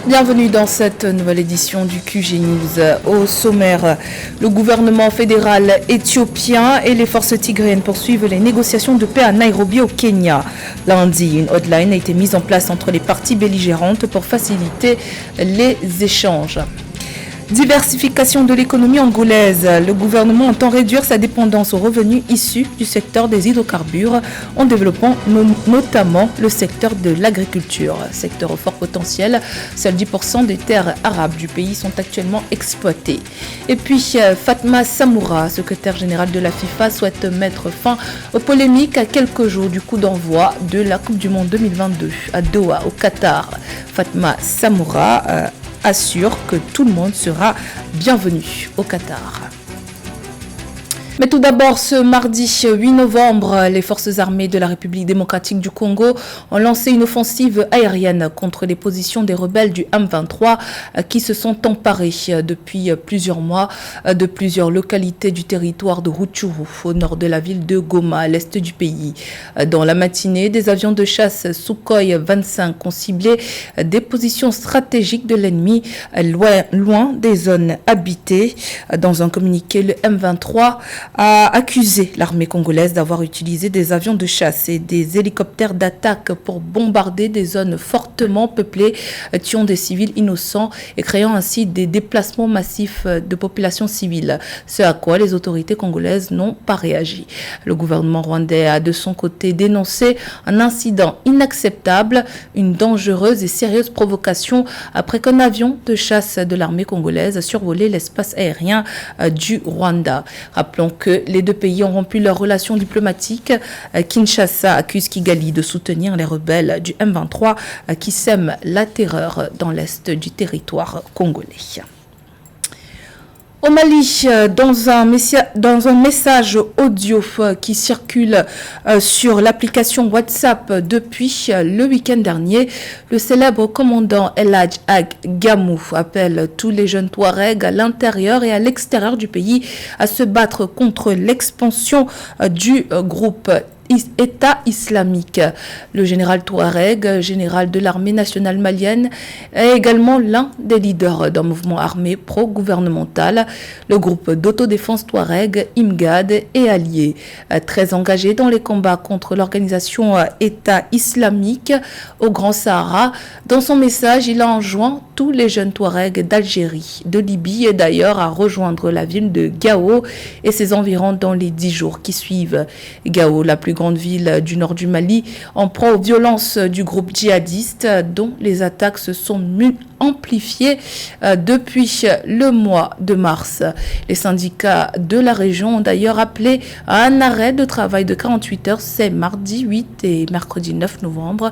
Bienvenue dans cette nouvelle édition du QG News. Au sommaire, le gouvernement fédéral éthiopien et les forces tigréennes poursuivent les négociations de paix à Nairobi au Kenya. Lundi, une hotline a été mise en place entre les parties belligérantes pour faciliter les échanges. Diversification de l'économie angolaise. Le gouvernement entend réduire sa dépendance aux revenus issus du secteur des hydrocarbures en développant notamment le secteur de l'agriculture. Secteur au fort potentiel, seuls 10% des terres arables du pays sont actuellement exploitées. Et puis Fatma Samoura, secrétaire générale de la FIFA, souhaite mettre fin aux polémiques à quelques jours du coup d'envoi de la Coupe du Monde 2022 à Doha, au Qatar. Fatma Samoura assure que tout le monde sera bienvenu au Qatar. Mais tout d'abord, ce mardi 8 novembre, les forces armées de la République démocratique du Congo ont lancé une offensive aérienne contre les positions des rebelles du M23 qui se sont emparés depuis plusieurs mois de plusieurs localités du territoire de Rutshuru, au nord de la ville de Goma, à l'est du pays. Dans la matinée, des avions de chasse Sukhoi 25 ont ciblé des positions stratégiques de l'ennemi loin des zones habitées. Dans un communiqué, le M23 a accusé l'armée congolaise d'avoir utilisé des avions de chasse et des hélicoptères d'attaque pour bombarder des zones fortement peuplées, tuant des civils innocents et créant ainsi des déplacements massifs de populations civiles, ce à quoi les autorités congolaises n'ont pas réagi. Le gouvernement rwandais a de son côté dénoncé un incident inacceptable, une dangereuse et sérieuse provocation après qu'un avion de chasse de l'armée congolaise a survolé l'espace aérien du Rwanda. Rappelons que les deux pays ont rompu leurs relations diplomatiques. Kinshasa accuse Kigali de soutenir les rebelles du M23 qui sèment la terreur dans l'est du territoire congolais. Au Mali, dans un message audio qui circule sur l'application WhatsApp depuis le week-end dernier, le célèbre commandant El Hadj Ag Gamou appelle tous les jeunes Touaregs à l'intérieur et à l'extérieur du pays à se battre contre l'expansion du groupe État islamique. Le général Touareg, général de l'armée nationale malienne, est également l'un des leaders d'un mouvement armé pro-gouvernemental. Le groupe d'autodéfense Touareg, Imgad, est allié, très engagé dans les combats contre l'organisation État islamique au Grand Sahara. Dans son message, il a enjoint tous les jeunes Touaregs d'Algérie, de Libye et d'ailleurs à rejoindre la ville de Gao et ses environs dans les 10 jours qui suivent. Gao, la plus grande ville du nord du Mali, en proie aux violences du groupe djihadiste dont les attaques se sont amplifiées depuis le mois de mars. Les syndicats de la région ont d'ailleurs appelé à un arrêt de travail de 48 heures, c'est mardi 8 et mercredi 9 novembre,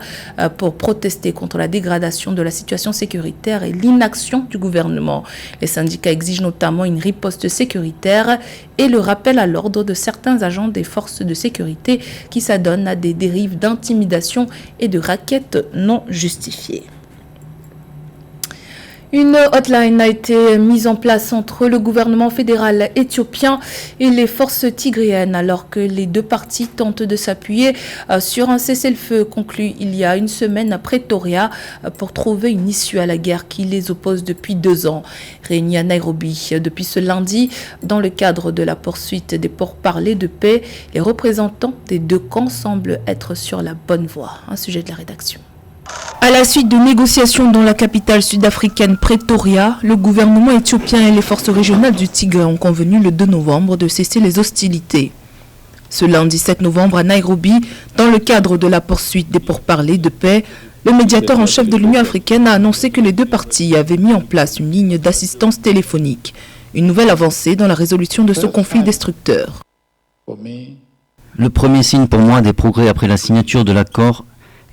pour protester contre la dégradation de la situation sécuritaire et l'inaction du gouvernement. Les syndicats exigent notamment une riposte sécuritaire et le rappel à l'ordre de certains agents des forces de sécurité qui s'adonnent à des dérives d'intimidation et de rackets non justifiées. Une hotline a été mise en place entre le gouvernement fédéral éthiopien et les forces tigréennes alors que les deux parties tentent de s'appuyer sur un cessez-le-feu conclu il y a une semaine à Pretoria pour trouver une issue à la guerre qui les oppose depuis 2 ans. Réunis à Nairobi depuis ce lundi, dans le cadre de la poursuite des pourparlers de paix, les représentants des deux camps semblent être sur la bonne voie. Un sujet de la rédaction. À la suite de négociations dans la capitale sud-africaine Pretoria, le gouvernement éthiopien et les forces régionales du Tigré ont convenu le 2 novembre de cesser les hostilités. Ce lundi 7 novembre à Nairobi, dans le cadre de la poursuite des pourparlers de paix, le médiateur en chef de l'Union africaine a annoncé que les deux parties avaient mis en place une ligne d'assistance téléphonique, une nouvelle avancée dans la résolution de ce conflit destructeur. Le premier signe pour moi des progrès après la signature de l'accord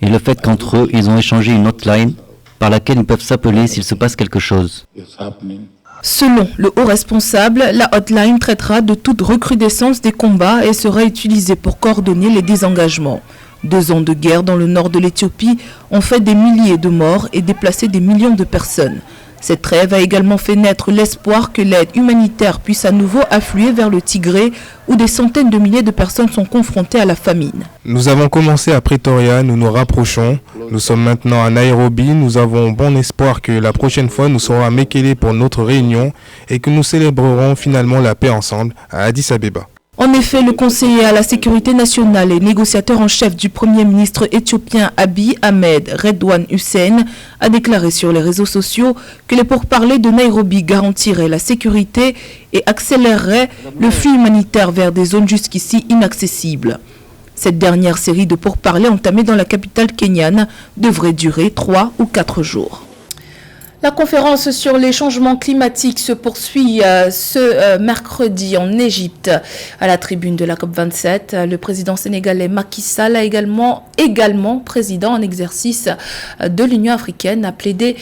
et le fait qu'entre eux, ils ont échangé une hotline par laquelle ils peuvent s'appeler s'il se passe quelque chose. Selon le haut responsable, la hotline traitera de toute recrudescence des combats et sera utilisée pour coordonner les désengagements. 2 ans de guerre dans le nord de l'Éthiopie ont fait des milliers de morts et déplacé des millions de personnes. Cette trêve a également fait naître l'espoir que l'aide humanitaire puisse à nouveau affluer vers le Tigré, où des centaines de milliers de personnes sont confrontées à la famine. Nous avons commencé à Pretoria, nous nous rapprochons. Nous sommes maintenant à Nairobi. Nous avons bon espoir que la prochaine fois nous serons à Mekele pour notre réunion et que nous célébrerons finalement la paix ensemble à Addis Abeba. En effet, le conseiller à la sécurité nationale et négociateur en chef du Premier ministre éthiopien Abiy Ahmed, Redouane Hussein, a déclaré sur les réseaux sociaux que les pourparlers de Nairobi garantiraient la sécurité et accéléreraient le flux humanitaire vers des zones jusqu'ici inaccessibles. Cette dernière série de pourparlers entamée dans la capitale kenyane devrait durer 3 ou 4 jours. La conférence sur les changements climatiques se poursuit ce mercredi en Égypte. À la tribune de la COP27, le président sénégalais Macky Sall, également président en exercice de l'Union africaine, a plaidé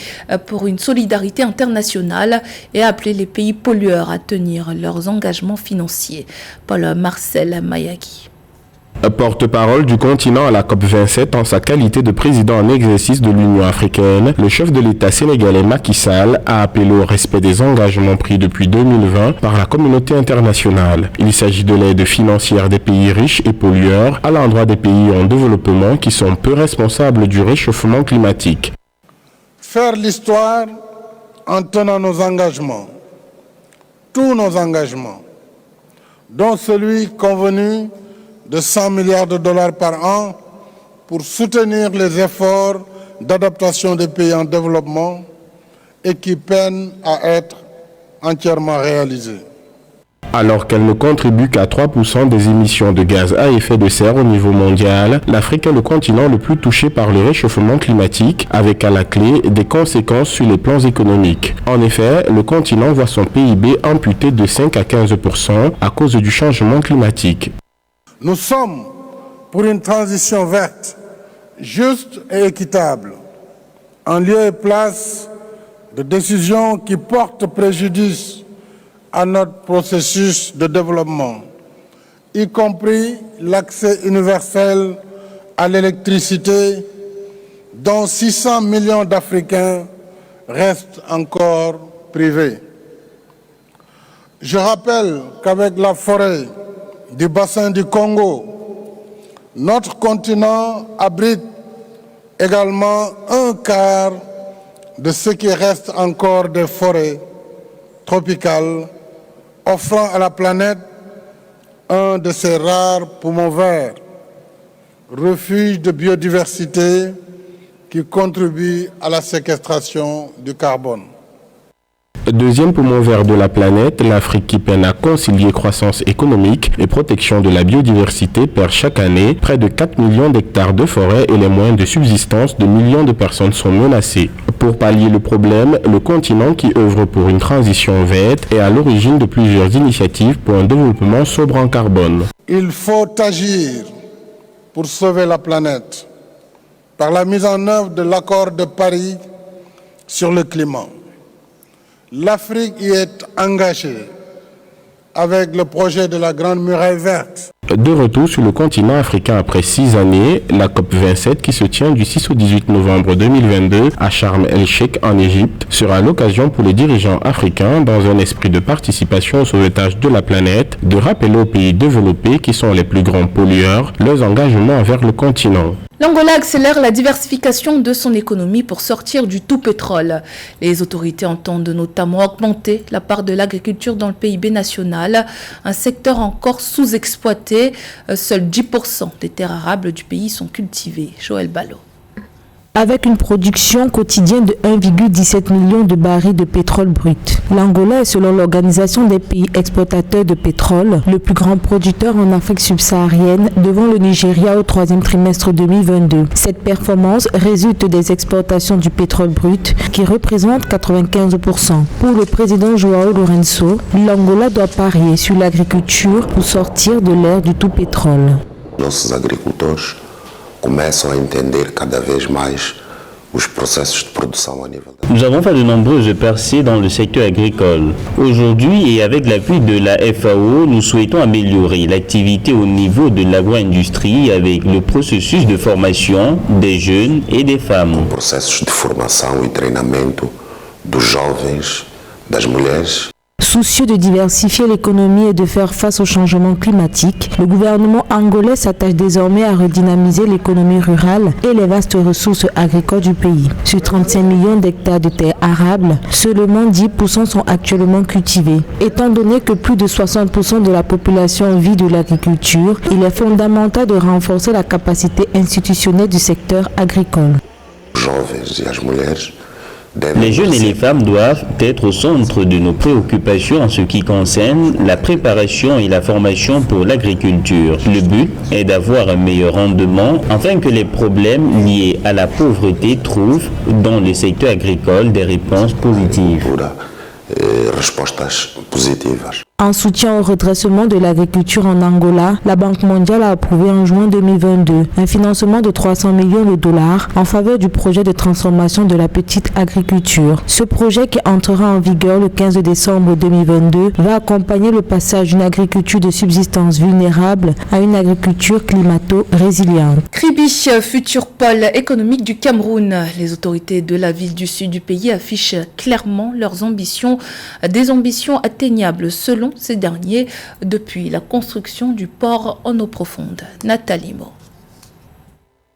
pour une solidarité internationale et a appelé les pays pollueurs à tenir leurs engagements financiers. Paul-Marcel Mayaki. Porte-parole du continent à la COP27 en sa qualité de président en exercice de l'Union africaine, le chef de l'État sénégalais Macky Sall a appelé au respect des engagements pris depuis 2020 par la communauté internationale. Il s'agit de l'aide financière des pays riches et pollueurs à l'endroit des pays en développement qui sont peu responsables du réchauffement climatique. Faire l'histoire en tenant nos engagements, tous nos engagements, dont celui convenu de 100 milliards de dollars par an pour soutenir les efforts d'adaptation des pays en développement et qui peinent à être entièrement réalisés. Alors qu'elle ne contribue qu'à 3% des émissions de gaz à effet de serre au niveau mondial, l'Afrique est le continent le plus touché par le réchauffement climatique, avec à la clé des conséquences sur les plans économiques. En effet, le continent voit son PIB amputé de 5 à 15% à cause du changement climatique. Nous sommes pour une transition verte, juste et équitable, en lieu et place de décisions qui portent préjudice à notre processus de développement, y compris l'accès universel à l'électricité, dont 600 millions d'Africains restent encore privés. Je rappelle qu'avec la forêt du bassin du Congo, notre continent abrite également un quart de ce qui reste encore des forêts tropicales, offrant à la planète un de ses rares poumons verts, refuge de biodiversité qui contribue à la séquestration du carbone. Deuxième poumon vert de la planète, l'Afrique qui peine à concilier croissance économique et protection de la biodiversité perd chaque année près de 4 millions d'hectares de forêt et les moyens de subsistance de millions de personnes sont menacés. Pour pallier le problème, le continent qui œuvre pour une transition verte est à l'origine de plusieurs initiatives pour un développement sobre en carbone. Il faut agir pour sauver la planète par la mise en œuvre de l'accord de Paris sur le climat. L'Afrique y est engagée avec le projet de la Grande Muraille Verte. De retour sur le continent africain après 6 années, la COP27 qui se tient du 6 au 18 novembre 2022 à Sharm el-Sheikh en Égypte sera l'occasion pour les dirigeants africains, dans un esprit de participation au sauvetage de la planète, de rappeler aux pays développés qui sont les plus grands pollueurs leurs engagements envers le continent. L'Angola accélère la diversification de son économie pour sortir du tout pétrole. Les autorités entendent notamment augmenter la part de l'agriculture dans le PIB national, un secteur encore sous-exploité. Seuls 10% des terres arables du pays sont cultivées. Joël Ballot. Avec une production quotidienne de 1,17 million de barils de pétrole brut. L'Angola est, selon l'Organisation des pays exportateurs de pétrole, le plus grand producteur en Afrique subsaharienne devant le Nigeria au troisième trimestre 2022. Cette performance résulte des exportations du pétrole brut qui représentent 95%. Pour le président João Lourenço, l'Angola doit parier sur l'agriculture pour sortir de l'ère du tout pétrole. Nossos agricultores começam a entender cada vez mais os processos de produção a nível. Nous avons fait de nombreuses percées dans le secteur agricole. Aujourd'hui, et avec l'appui de la FAO, nous souhaitons améliorer l'activité au niveau de l'agro-industrie avec le processus de formation des jeunes et des femmes. Processos de formação e treinamento dos jovens, das mulheres. Soucieux de diversifier l'économie et de faire face au changement climatique, le gouvernement angolais s'attache désormais à redynamiser l'économie rurale et les vastes ressources agricoles du pays. Sur 35 millions d'hectares de terres arables, seulement 10% sont actuellement cultivés. Étant donné que plus de 60% de la population vit de l'agriculture, il est fondamental de renforcer la capacité institutionnelle du secteur agricole. Jovens e as mulheres. Les jeunes et les femmes doivent être au centre de nos préoccupations en ce qui concerne la préparation et la formation pour l'agriculture. Le but est d'avoir un meilleur rendement afin que les problèmes liés à la pauvreté trouvent dans le secteur agricole des réponses positives. En soutien au redressement de l'agriculture en Angola, la Banque mondiale a approuvé en juin 2022 un financement de 300 millions de dollars en faveur du projet de transformation de la petite agriculture. Ce projet, qui entrera en vigueur le 15 décembre 2022, va accompagner le passage d'une agriculture de subsistance vulnérable à une agriculture climato-résiliente. Kribi, futur pôle économique du Cameroun. Les autorités de la ville du sud du pays affichent clairement leurs ambitions, des ambitions atteignables selon ces derniers depuis la construction du port en eau profonde. Nathalie Mo.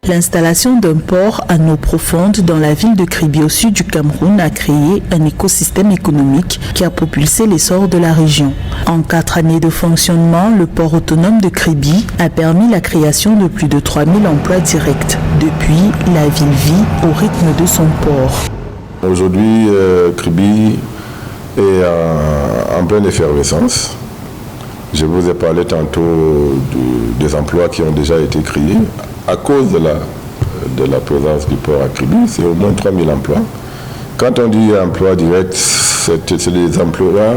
L'installation d'un port en eau profonde dans la ville de Kribi au sud du Cameroun a créé un écosystème économique qui a propulsé l'essor de la région. En 4 années de fonctionnement, le port autonome de Kribi a permis la création de plus de 3000 emplois directs. Depuis, la ville vit au rythme de son port. Aujourd'hui, Kribi est en pleine effervescence. Je vous ai parlé tantôt des emplois qui ont déjà été créés à cause de la présence du port à Kribi. C'est au moins 3000 emplois. Quand on dit emploi direct, c'est des emplois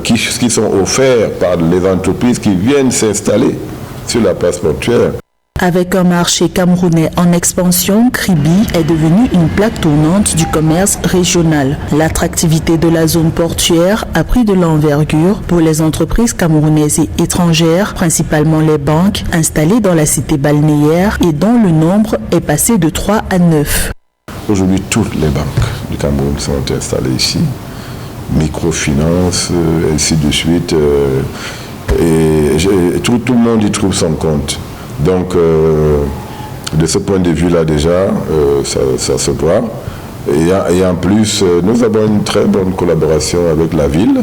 qui sont offerts par les entreprises qui viennent s'installer sur la place portuaire. Avec un marché camerounais en expansion, Kribi est devenu une plaque tournante du commerce régional. L'attractivité de la zone portuaire a pris de l'envergure pour les entreprises camerounaises et étrangères, principalement les banques, installées dans la cité balnéaire et dont le nombre est passé de 3 à 9. Aujourd'hui, toutes les banques du Cameroun sont installées ici. Microfinance, ainsi de suite. Et tout le monde y trouve son compte. Donc, de ce point de vue-là, déjà, ça se voit. Et en plus, nous avons une très bonne collaboration avec la ville,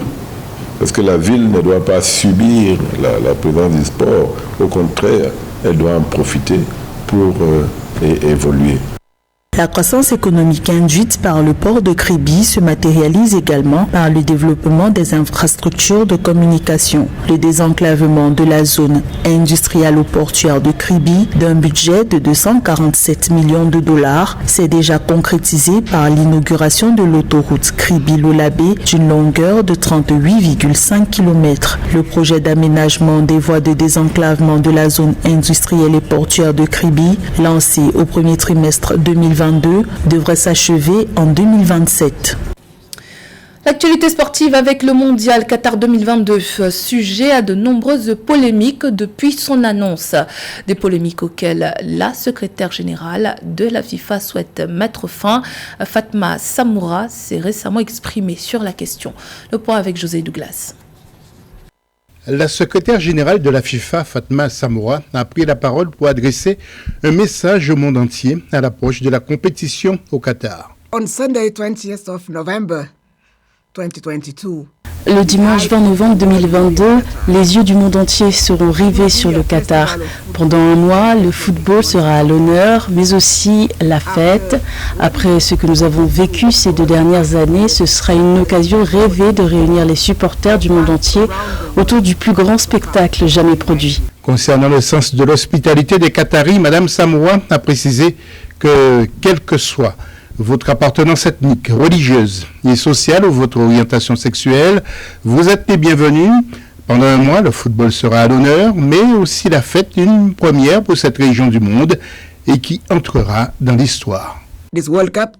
parce que la ville ne doit pas subir la présence du sport. Au contraire, elle doit en profiter pour évoluer. La croissance économique induite par le port de Kribi se matérialise également par le développement des infrastructures de communication. Le désenclavement de la zone industrielle-portuaire de Kribi d'un budget de 247 millions de dollars s'est déjà concrétisé par l'inauguration de l'autoroute Kribi-Lolabé d'une longueur de 38,5 km. Le projet d'aménagement des voies de désenclavement de la zone industrielle et portuaire de Kribi, lancé au premier trimestre 2022, devrait s'achever en 2027. L'actualité sportive avec le mondial Qatar 2022, sujet à de nombreuses polémiques depuis son annonce. Des polémiques auxquelles la secrétaire générale de la FIFA souhaite mettre fin. Fatma Samoura s'est récemment exprimée sur la question. Le point avec José Douglas. La secrétaire générale de la FIFA, Fatma Samoura, a pris la parole pour adresser un message au monde entier à l'approche de la compétition au Qatar. On Sunday, 20th of November 2022. Le dimanche 20 novembre 2022, les yeux du monde entier seront rivés sur le Qatar. Pendant un mois, le football sera à l'honneur, mais aussi la fête. Après ce que nous avons vécu ces 2 dernières années, ce sera une occasion rêvée de réunir les supporters du monde entier autour du plus grand spectacle jamais produit. Concernant le sens de l'hospitalité des Qataris, Mme Samoura a précisé que, quel que soit votre appartenance ethnique, religieuse et sociale ou votre orientation sexuelle, vous êtes les bienvenus. Pendant un mois, le football sera à l'honneur, mais aussi la fête, une première pour cette région du monde et qui entrera dans l'histoire. This World Cup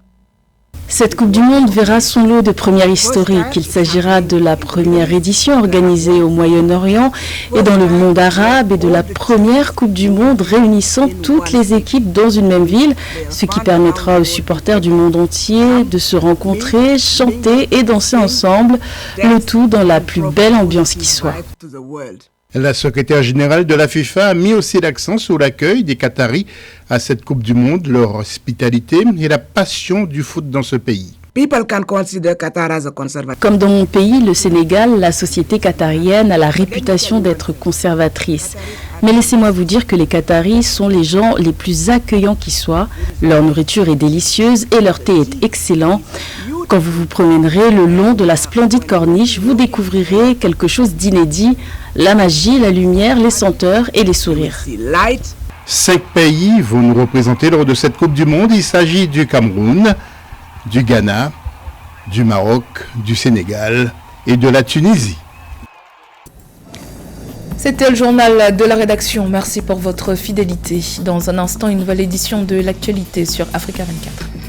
Cette Coupe du Monde verra son lot de premières historiques. Il s'agira de la première édition organisée au Moyen-Orient et dans le monde arabe et de la première Coupe du Monde réunissant toutes les équipes dans une même ville, ce qui permettra aux supporters du monde entier de se rencontrer, chanter et danser ensemble, le tout dans la plus belle ambiance qui soit. La secrétaire générale de la FIFA a mis aussi l'accent sur l'accueil des Qataris à cette Coupe du Monde, leur hospitalité et la passion du foot dans ce pays. Comme dans mon pays, le Sénégal, la société qatarienne a la réputation d'être conservatrice. Mais laissez-moi vous dire que les Qataris sont les gens les plus accueillants qui soient. Leur nourriture est délicieuse et leur thé est excellent. Quand vous vous promènerez le long de la splendide corniche, vous découvrirez quelque chose d'inédit, la magie, la lumière, les senteurs et les sourires. 5 pays vont nous représenter lors de cette Coupe du Monde. Il s'agit du Cameroun, du Ghana, du Maroc, du Sénégal et de la Tunisie. C'était le journal de la rédaction. Merci pour votre fidélité. Dans un instant, une nouvelle édition de l'actualité sur Africa 24.